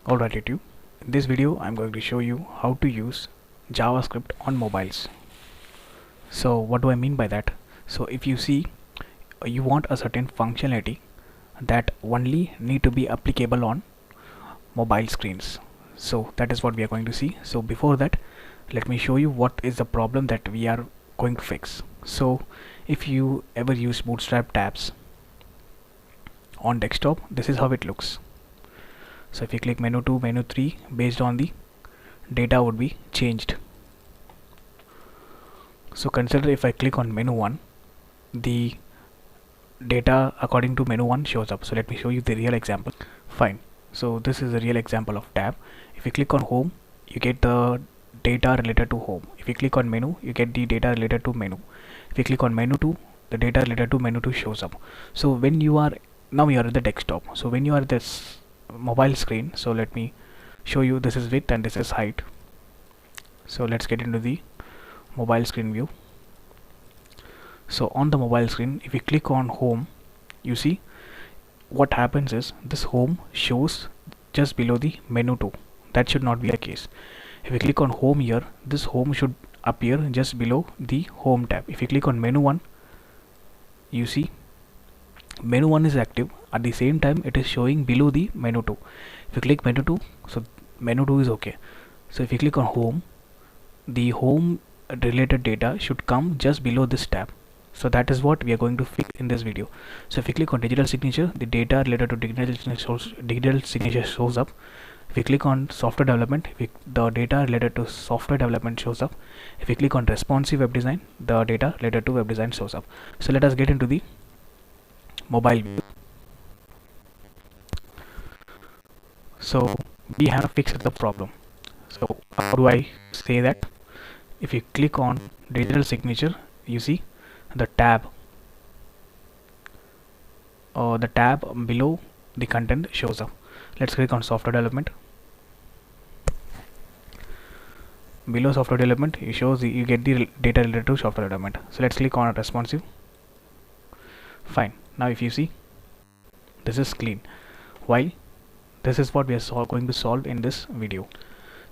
Alright YouTube, in this video I'm going to show you how to use JavaScript on mobiles. So what do I mean by that? So if you see, you want a certain functionality that only need to be applicable on mobile screens. So that is what we are going to see. So before that, let me show you what is the problem that we are going to fix. So if you ever use Bootstrap tabs on desktop, this is how it looks. So if you click menu 2, menu 3, based on the data would be changed. So consider if I click on menu 1, the data according to menu 1 shows up. So let me show you the real example. Fine. So this is a real example of tab. If you click on home, you get the data related to home. If you click on menu, you get the data related to menu. If you click on menu 2, the data related to menu 2 shows up. So when you are now you are at the desktop. So when you are at this mobile screen, so let me show you, this is width and this is height. So let's get into the mobile screen view. So on the mobile screen, if you click on home, you see what happens is this home shows just below the menu 2. That should not be the case. If you click on home here, this home should appear just below the home tab. If you click on menu 1, you see menu 1 is active, at the same time it is showing below the menu 2. If you click menu 2, so menu 2 is okay. So if you click on home, the home related data should come just below this tab. So that is what we are going to fix in this video. So if you click on digital signature, the data related to digital signature shows up. If you click on software development, the data related to software development shows up. If you click on responsive web design, the data related to web design shows up. So let us get into the mobile view. So we have fixed the problem. So how do I say that? If you click on digital signature, you see the tab below the content shows up. Let's click on software development. Below software development, you get the data related to software development. So let's click on responsive. Fine. Now if you see, this is clean. While this is what we are going to solve in this video.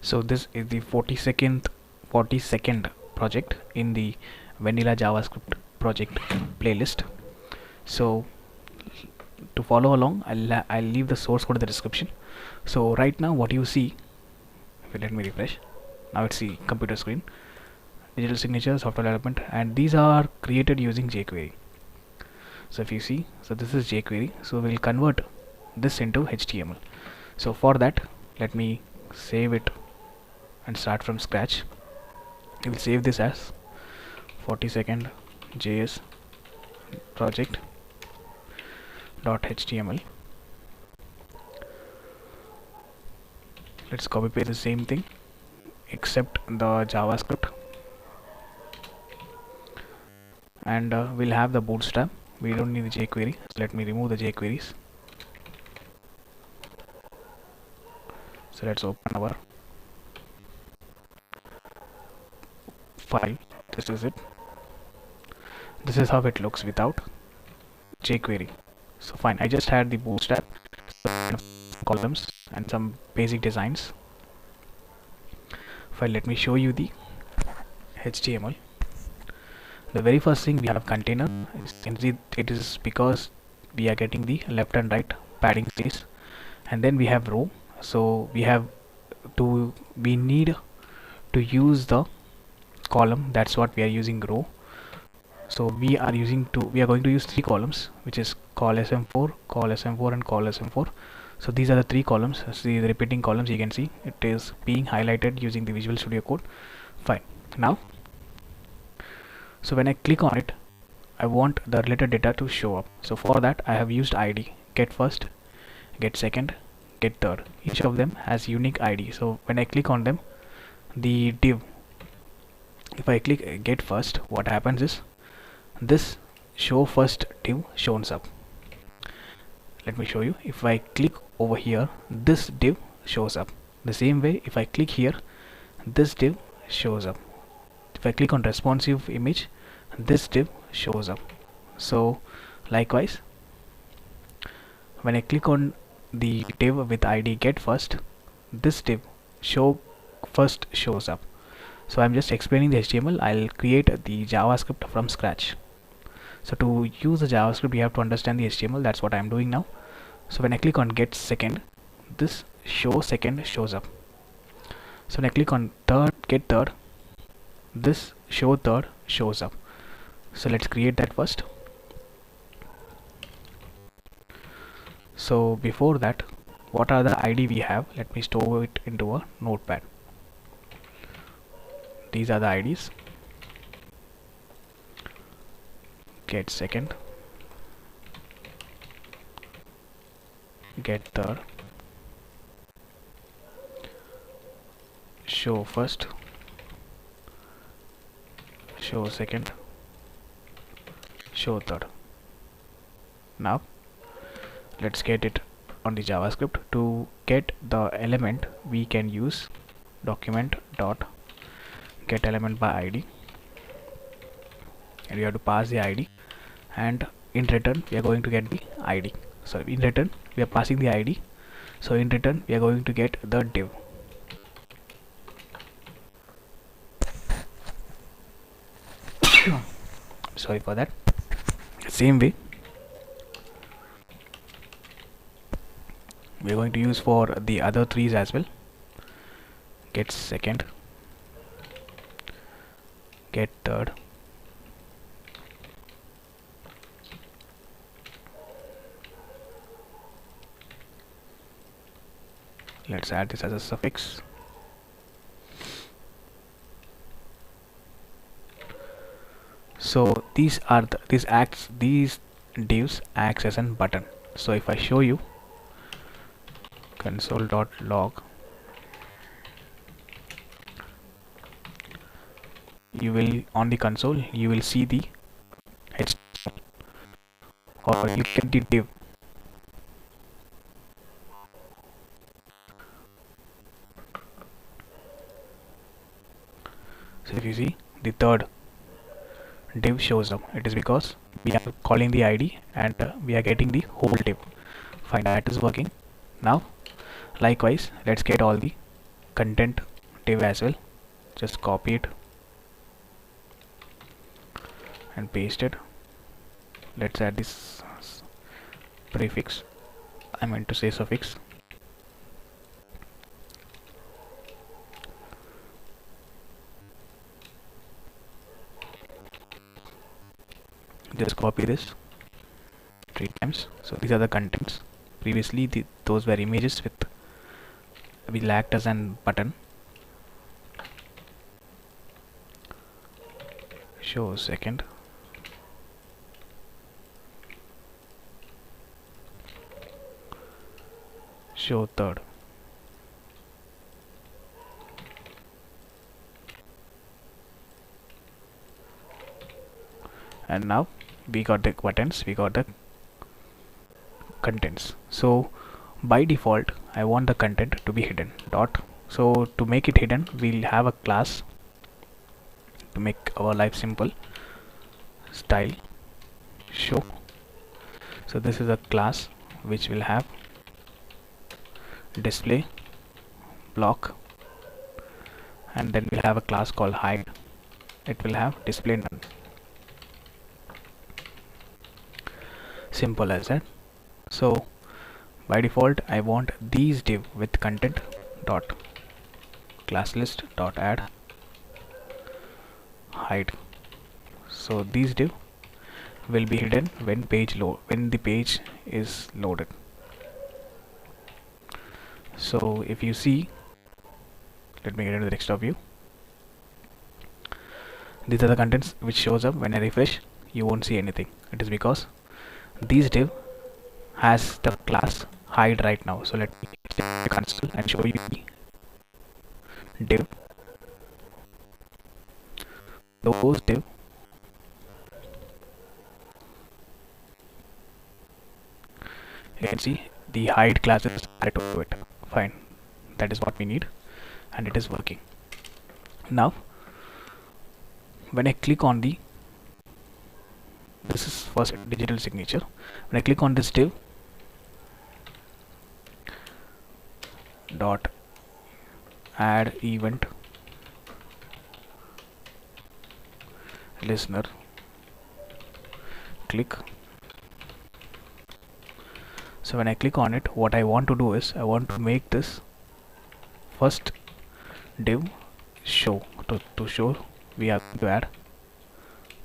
So this is the 40-second project in the vanilla JavaScript project playlist. So to follow along, I'll leave the source code in the description. So right now what you see, let me refresh. Now it's the computer screen, digital signature, software development, and these are created using jQuery. So if you see, so this is jQuery. So we'll convert this into HTML. So for that, let me save it and start from scratch. We will save this as 40-second JS project .html. Let's copy paste the same thing except the JavaScript, and we'll have the Bootstrap. We don't need the jQuery, so let me remove the jQueries. So let's open our file. This is it. This is how it looks without jQuery. So fine, I just had the Bootstrap, columns and some basic designs. Fine, let me show you the HTML. The very first thing, we have container. It is because we are getting the left and right padding space, and then we have row. So we need to use the column. That's what we are using, row. So we are going to use 3 columns, which is call sm4, call sm4, and call sm4. So these are the 3 columns. See the repeating columns, you can see it is being highlighted using the Visual Studio Code. Fine. Now, so when I click on it, I want the related data to show up. So for that, I have used ID, get first, get second, get third. Each of them has unique ID. So when I click on them, the div, if I click get first, what happens is this show first div shows up. Let me show you. If I click over here, this div shows up. The same way, if I click here, this div shows up. If I click on responsive image, this div shows up. So likewise, when I click on the div with ID get first, this div show first shows up. So I'm just explaining the HTML. I'll create the JavaScript from scratch. So to use the JavaScript, you have to understand the HTML. That's what I'm doing now. So when I click on get second, this show second shows up. So when I click on get third, this show third shows up. So let's create that first. So before that, what are the ID we have? Let me store it into a notepad. These are the IDs. Get second, get third, show first, show second, show third. Now let's get it on the JavaScript. To get the element, we can use document dot get element by ID, and we have to pass the ID, and in return we are going to get the ID. So in return we are passing the ID, so in return we are going to get the div. Sorry for that. Same way we are going to use for the other threes as well. Get second, get third, let's add this as a suffix. So these divs acts as a button. So if I show you console.log, you will on the console you will see the HTML, or you get the div. So if you see, the third div shows up. It is because we are calling the ID and we are getting the whole div. Fine, that is working. Now likewise, let's get all the content div as well. Just copy it and paste it. Let's add this prefix, I meant to say suffix. Just copy this 3 times. So these are the contents. Previously those were images with will act as an button. Show second, show third, and now we got the buttons, we got the contents. So by default I want the content to be hidden dot. So to make it hidden, we'll have a class to make our life simple. Style show. So this is a class which will have display block, and then we'll have a class called hide. It will have display none. Simple as that. So by default I want these div with content dot class list dot add hide. So these div will be hidden when the page is loaded. So if you see, let me get into the desktop view. These are the contents which shows up. When I refresh, you won't see anything. It is because these div has the class hide right now. So let me take the console and show you the div. Those div you can see the hide class is added to it. Fine, that is what we need, and it is working. Now when I click on this is first digital signature. When I click on this div dot add event listener, click. So when I click on it, what I want to do is I want to make this first div show. To show, we have to add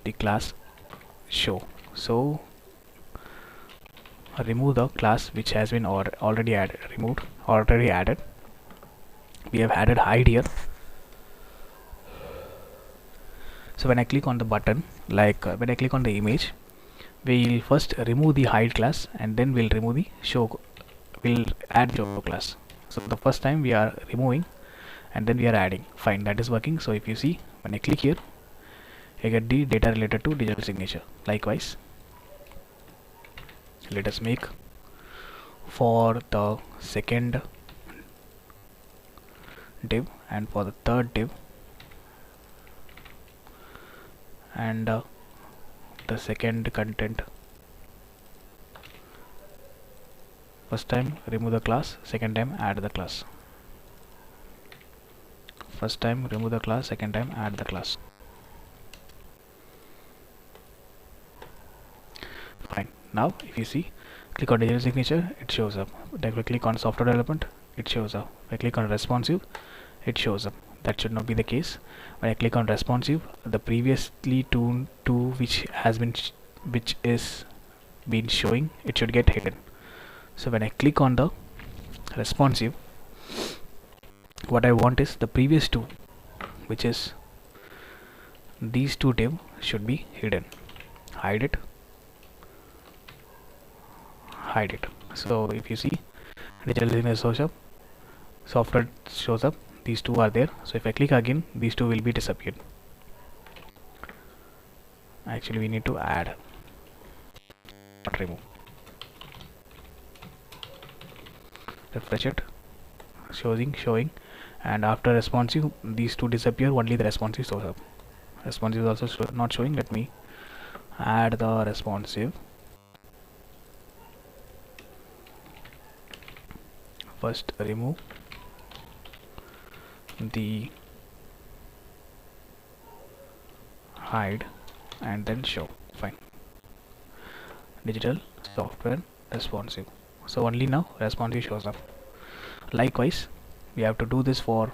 the class show. So remove the class which has been already added. We have added hide here. So when I click on the button, like when I click on the image, we'll first remove the hide class and then we'll remove the show. We'll add show class. So the first time we are removing and then we are adding. Fine, that is working. So if you see, when I click here, I get the data related to digital signature. Likewise, let us make for the second div and for the third div and the second content. First time remove the class, second time add the class. First time remove the class, second time add the class. Fine. Now if you see, click on digital signature, it shows up. Then if I click on software development, it shows up. If I click on responsive, it shows up. That should not be the case. When I click on responsive, the previously two which is been showing, it should get hidden. So when I click on the responsive, what I want is the previous two, which is these two div, should be hidden. Hide it. So if you see, digital signature shows up, software shows up, these two are there. So if I click again, these two will be disappeared. Actually we need to add, not remove. Refresh it, showing, and after responsive, these two disappear, only the responsive shows up. Responsive is also not showing. Let me add the responsive. First remove the hide and then show. Fine. Digital software responsive. So only now responsive shows up. Likewise, we have to do this for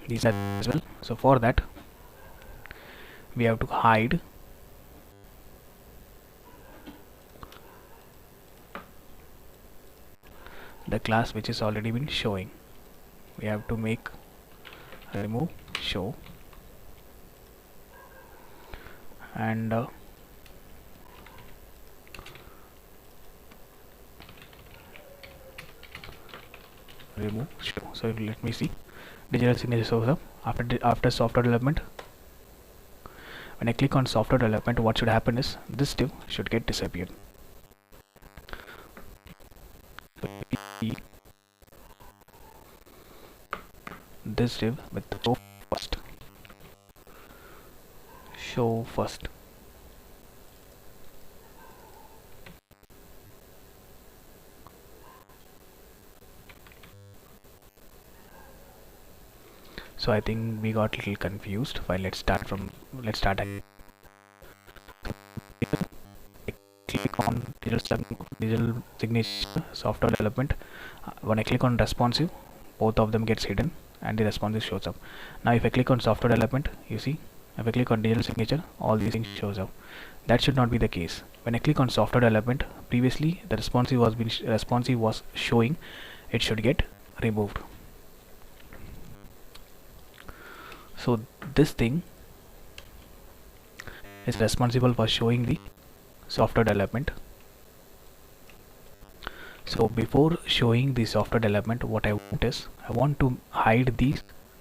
these as well. So for that, we have to hide the class which is already been showing. We have to make remove show and remove show. So let me see, digital signature shows up after software development. When I click on software development, what should happen is this div should get disappeared. This div with the show first. So I think we got a little confused. Fine, let's start again. Click on digital signature software development. When I click on responsive, both of them gets hidden and the responsive shows up. Now if I click on software development, you see, if I click on digital signature, all these things shows up. That should not be the case. When I click on software development, previously the responsive was showing, it should get removed. So this thing is responsible for showing the software development. So before showing the software development, what I want is I want to hide the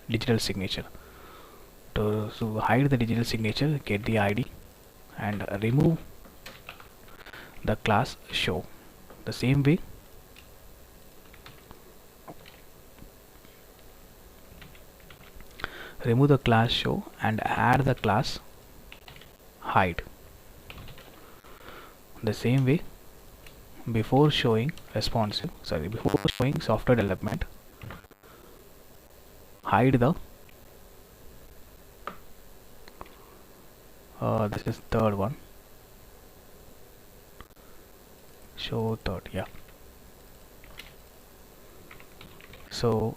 digital signature. So hide the digital signature, get the ID and remove the class show. The same way remove the class show and add the class hide. The same way, before showing software development, hide the this is third one, show third, yeah. So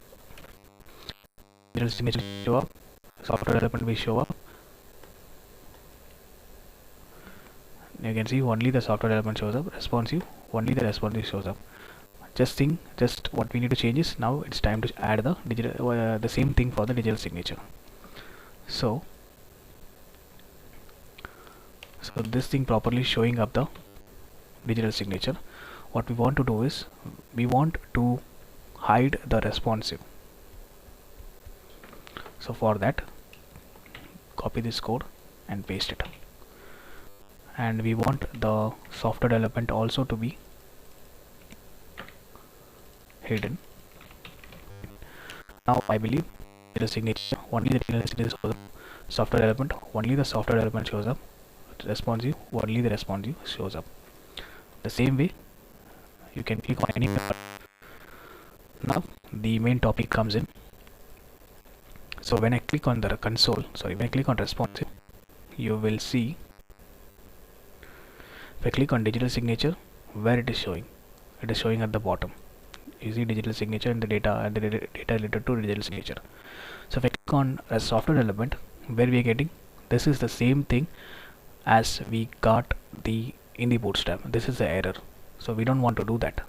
digital signature will show up, software development will show up. You can see only the software development shows up, responsive only the responsive shows up. Just what we need to change is now it's time to add the digital the same thing for the digital signature. So this thing properly showing up the digital signature. What we want to do is we want to hide the responsive. So for that, copy this code and paste it, and we want the software development also to be hidden. Now I believe the signature only the digital signature shows up, software development only the software development shows up, responsive only the responsive shows up. The same way you can click on any method. Now the main topic comes in. So when I click on the console, when I click on responsive, you will see, if I click on digital signature, where it is showing at the bottom. You see digital signature and the data related to digital signature. So if I click on software development, where we are getting, this is the same thing as we got in the bootstrap. This is the error, so we don't want to do that.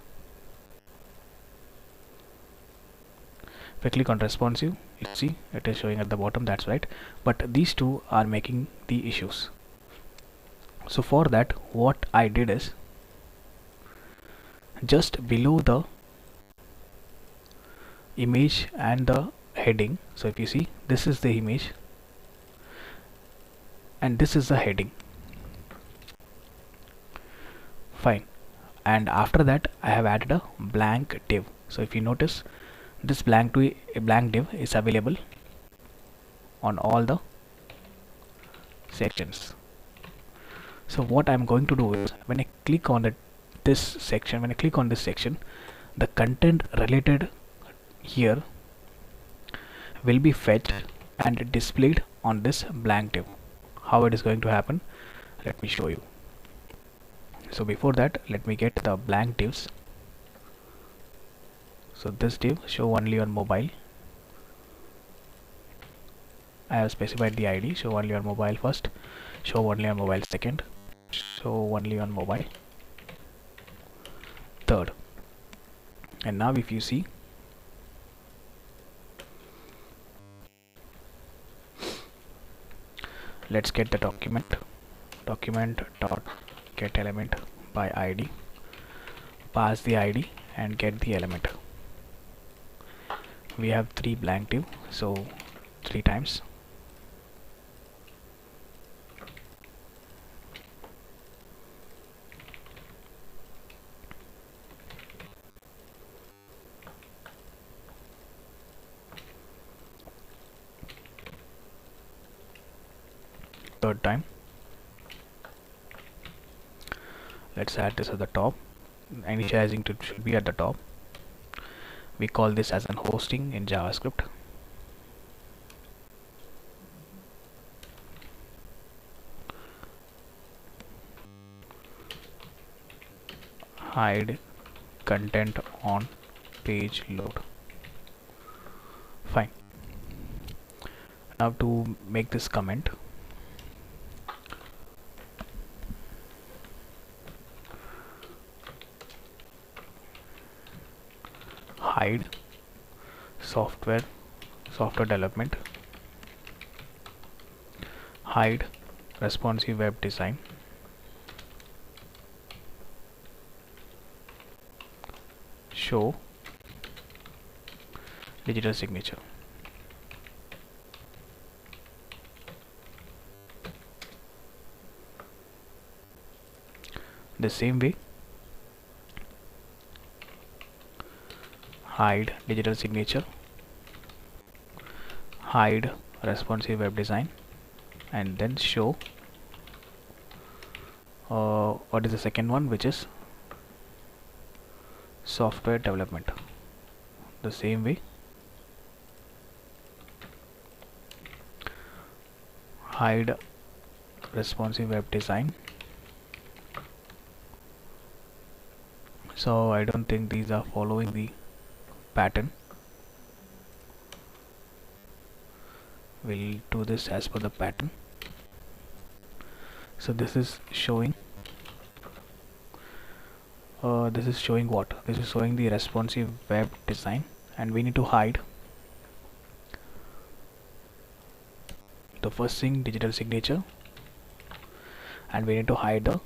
If I click on responsive, you see it is showing at the bottom, that's right, but these two are making the issues. So for that, what I did is, just below the image and the heading, so if you see, this is the image and this is the heading. Fine. And after that I have added a blank div. So if you notice, this blank div is available on all the sections. So what I'm going to do is, when I click on this section, the content related here will be fetched and displayed on this blank div. How it is going to happen, let me show you. So before that, let me get the blank divs. So this div show only on mobile. I have specified the ID, show only on mobile first, show only on mobile second, show only on mobile third. And now if you see, let's get the document dot get element by ID, pass the ID and get the element. We have 3 blank div, so 3 times. Third time. Let's add this at the top. Initializing should be at the top. We call this as an hosting in JavaScript. Hide content on page load. Fine. Now to make this comment, hide software development, hide responsive web design, show digital signature. The same way, hide digital signature, hide responsive web design, and then show what is the second one, which is software development. The same way, hide responsive web design. So I don't think these are following the pattern. We'll do this as per the pattern. So this is showing what? This is showing the responsive web design, and we need to hide the first thing, digital signature, and we need to hide the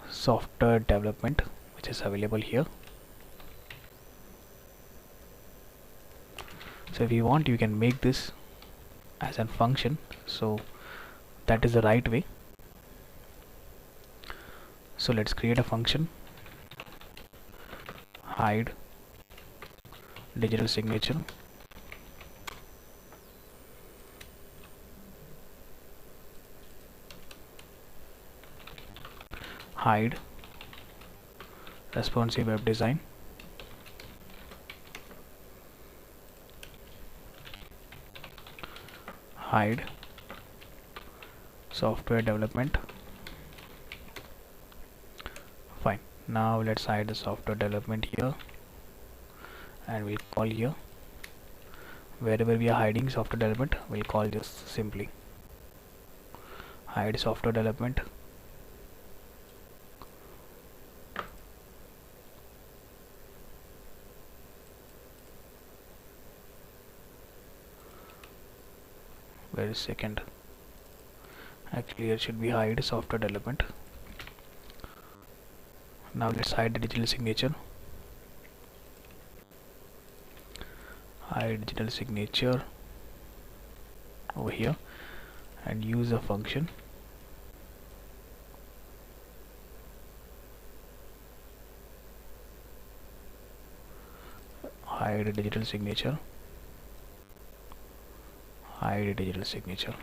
software development which is available here. So if you want, you can make this as a function, so that is the right way. So let's create a function, hide digital signature, hide responsive web design, hide software development. Fine. Now let's hide the software development here, and we'll call here, wherever we are hiding software development, we'll call this simply hide software development. Wait a second, actually it should be hide software development. Now let's hide the digital signature, hide digital signature over here, and use a function hide digital signature, hide digital signature.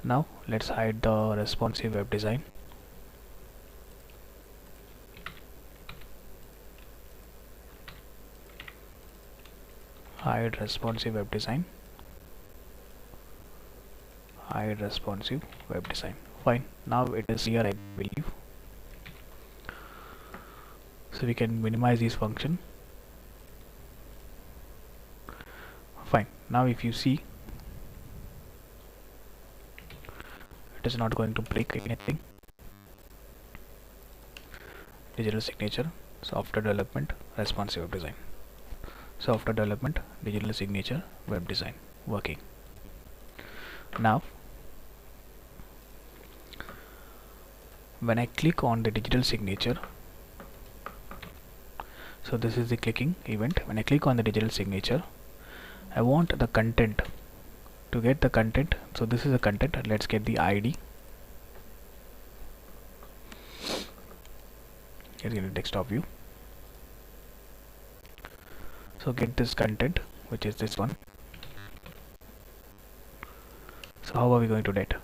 Now let's hide the responsive web design, hide responsive web design, hide responsive web design. Fine, now it is here, I believe. So we can minimize this function. Fine, now if you see, it is not going to break anything. Digital signature, software development, responsive web design, software development, digital signature, web design, working. Now when I click on the digital signature, so this is the clicking event. When I click on the digital signature, I want the content. To get the content, so this is the content, let's get the ID. Here's in the desktop view. So get this content, which is this one. So how are we going to get?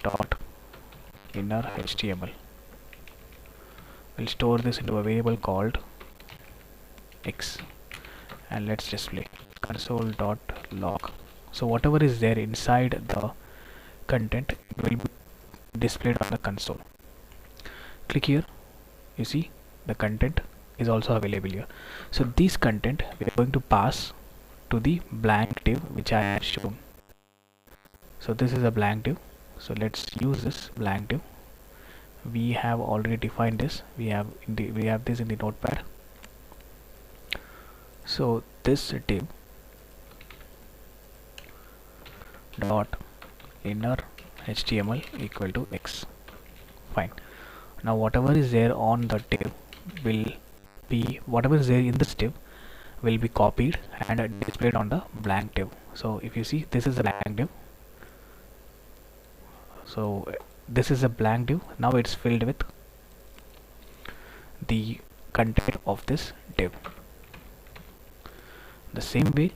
Dot inner HTML. We'll store this into a variable called X, and let's display console.log. So whatever is there inside the content will be displayed on the console. Click here, you see the content is also available here. So this content we are going to pass to the blank div which I have shown. So this is a blank div, so let's use this blank div. We have already defined this, we have this in the notepad. So this div dot inner HTML equal to X. Fine. Now whatever is there on the div will be, whatever is there in this div will be copied and displayed on the blank div. So if you see, this is a blank div. So this is a blank div. Now it's filled with the content of this div. The same way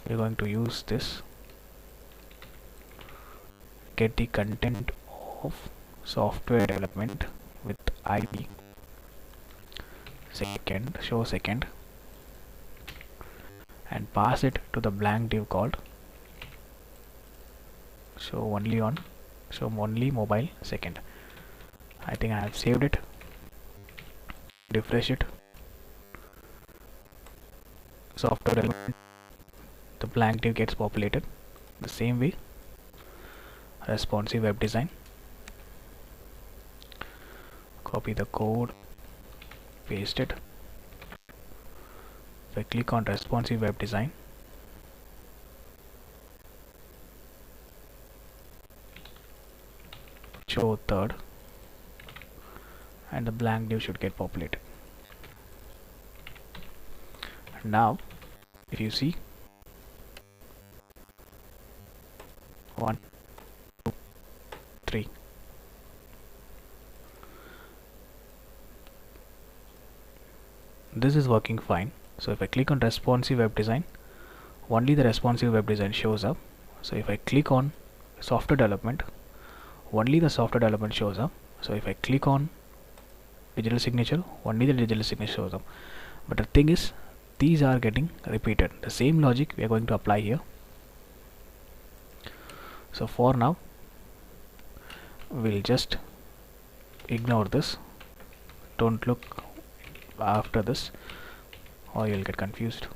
we're going to use this, get the content of software development with ID second, show second, and pass it to the blank div called show only mobile second. I think I have saved it. Refresh it. So after element, the blank div gets populated. The same way, responsive web design. Copy the code, paste it. If I click on responsive web design, show third, and the blank div should get populated. Now if you see 1, 2, 3, this is working fine. So if I click on responsive web design, only the responsive web design shows up. So if I click on software development, only the software development shows up. So if I click on digital signature, only the digital signature shows up. But the thing is, these are getting repeated. The same logic we are going to apply here. So for now, we'll just ignore this. Don't look after this or you'll get confused.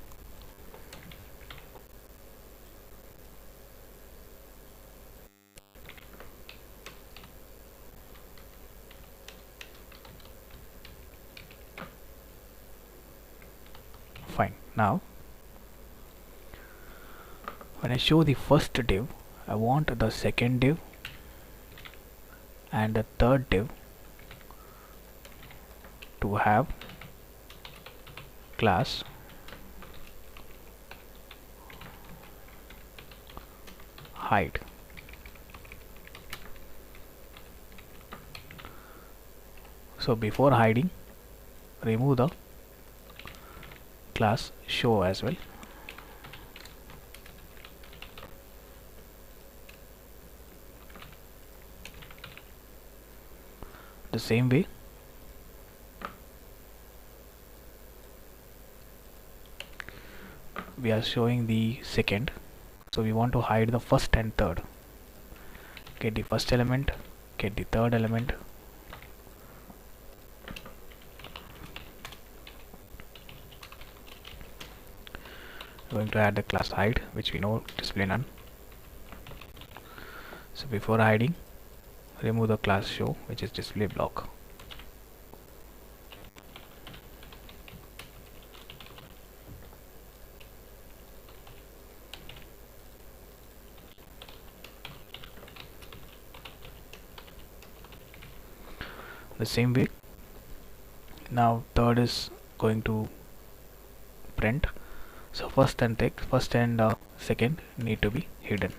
Fine. Now when I show the first div, I want the second div and the third div to have class hide. So before hiding, remove the class show as well. The same way, we are showing the second, so we want to hide the first and third. Get the first element, get the third element. We're going to add the class hide, which we know display none. So before hiding, remove the class show, which is display block. The same way, now third is going to print. So first and second need to be hidden.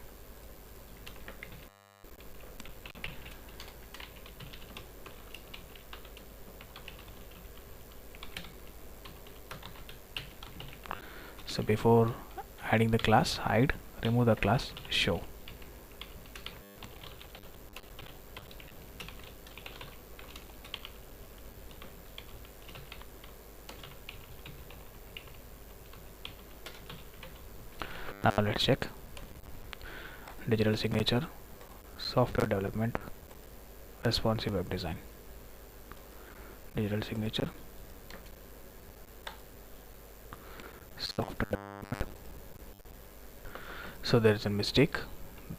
So before adding the class hide, remove the class show. Now let's check digital signature, software development, responsive web design. Digital signature, software development. So there is a mistake.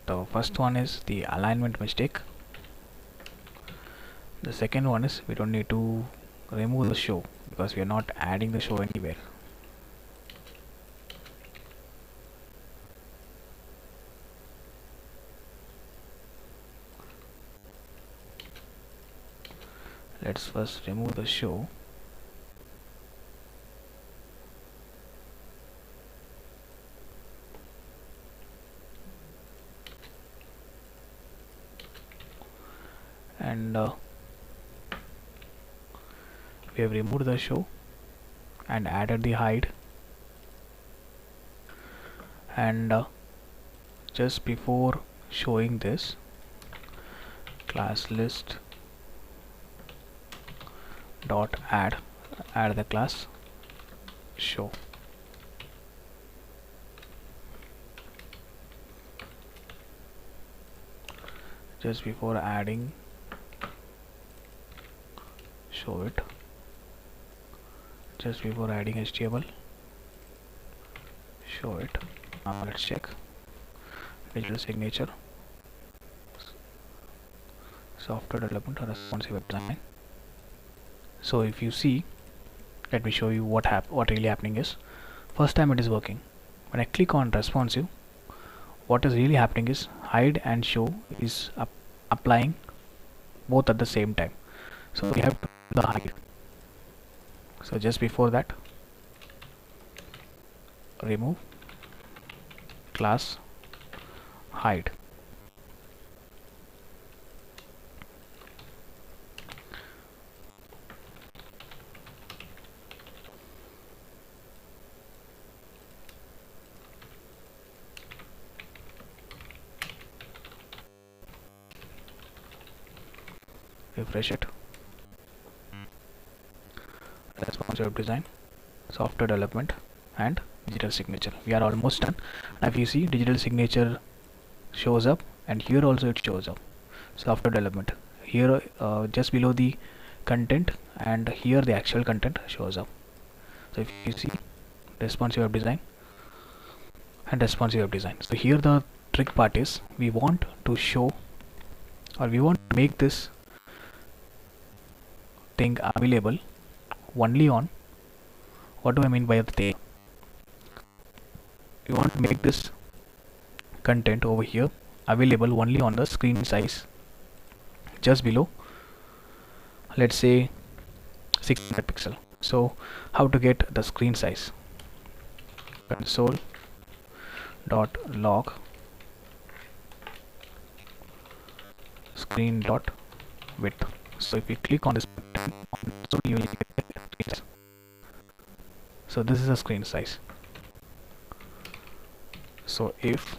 The first one is the alignment mistake. The second one is we don't need to remove the show because we are not adding the show anywhere. Let's first remove the show. And we have removed the show and added the hide. And just before showing this, class list dot add the class show. just before adding, show it. Just before adding HTML, show it. Now let's check digital signature, software development, or responsive web design. So if you see, let me show you what really happening is. First time it is working. When I click on responsive, what is really happening is hide and show is applying both at the same time. So we have to do the hide. So just before that, remove class hide. Refresh it. Responsive web design, software development, and digital signature. We are almost done. Now if you see, digital signature shows up, and here also it shows up. Software development here, just below the content, and here the actual content shows up. So if you see, responsive web design and responsive web design. So here the trick part is, we want to show, or we want to make this thing available only on, what do I mean by the thing? We want to make this content over here available only on the screen size just below, let's say 600 pixel. So how to get the screen size? Console.log screen.width. So if we click on this button, you will get the screen size. So this is a screen size. So if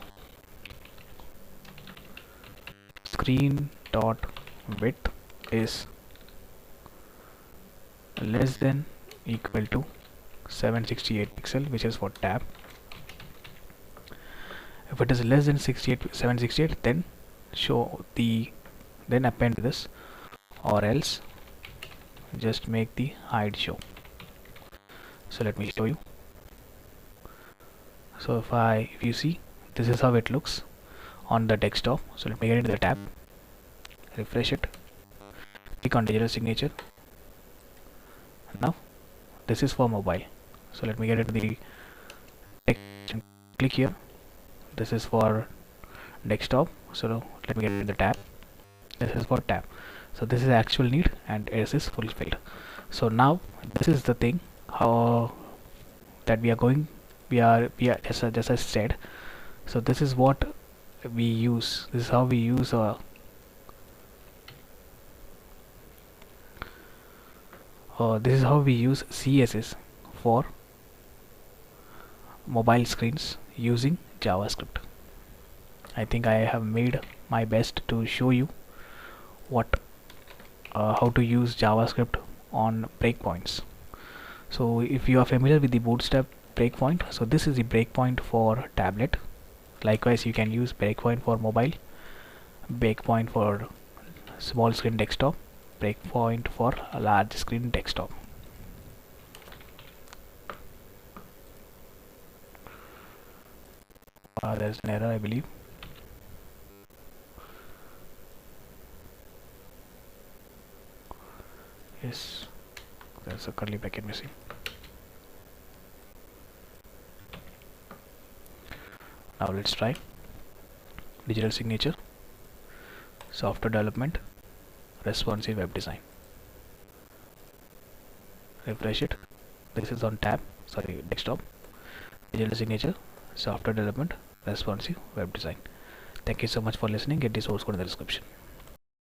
screen.width is less than equal to 768 pixel, which is for tab. If it is less than 768, then then append this, or else just make the hide show. So let me show you. So if you see, this is how it looks on the desktop. So let me get into the tab, refresh it, click on digital signature. Now this is for mobile. So let me get into the text and click here. This is for desktop. So let me get into the tab. This is for tab. So this is actual need, and it is fulfilled. So now this is the thing how that we are just as I said. So this is what we use. This is how we use this is how we use CSS for mobile screens using JavaScript. I think I have made my best to show you how to use JavaScript on breakpoints. So if you are familiar with the Bootstrap breakpoint, so this is the breakpoint for tablet. Likewise, you can use breakpoint for mobile, breakpoint for small screen desktop, breakpoint for a large screen desktop. There's an error, I believe. Yes, there's a curly bracket missing. Now let's try digital signature, software development, responsive web design. Refresh it. This is on desktop. Digital signature, software development, responsive web design. Thank you so much for listening. Get the source code in the description.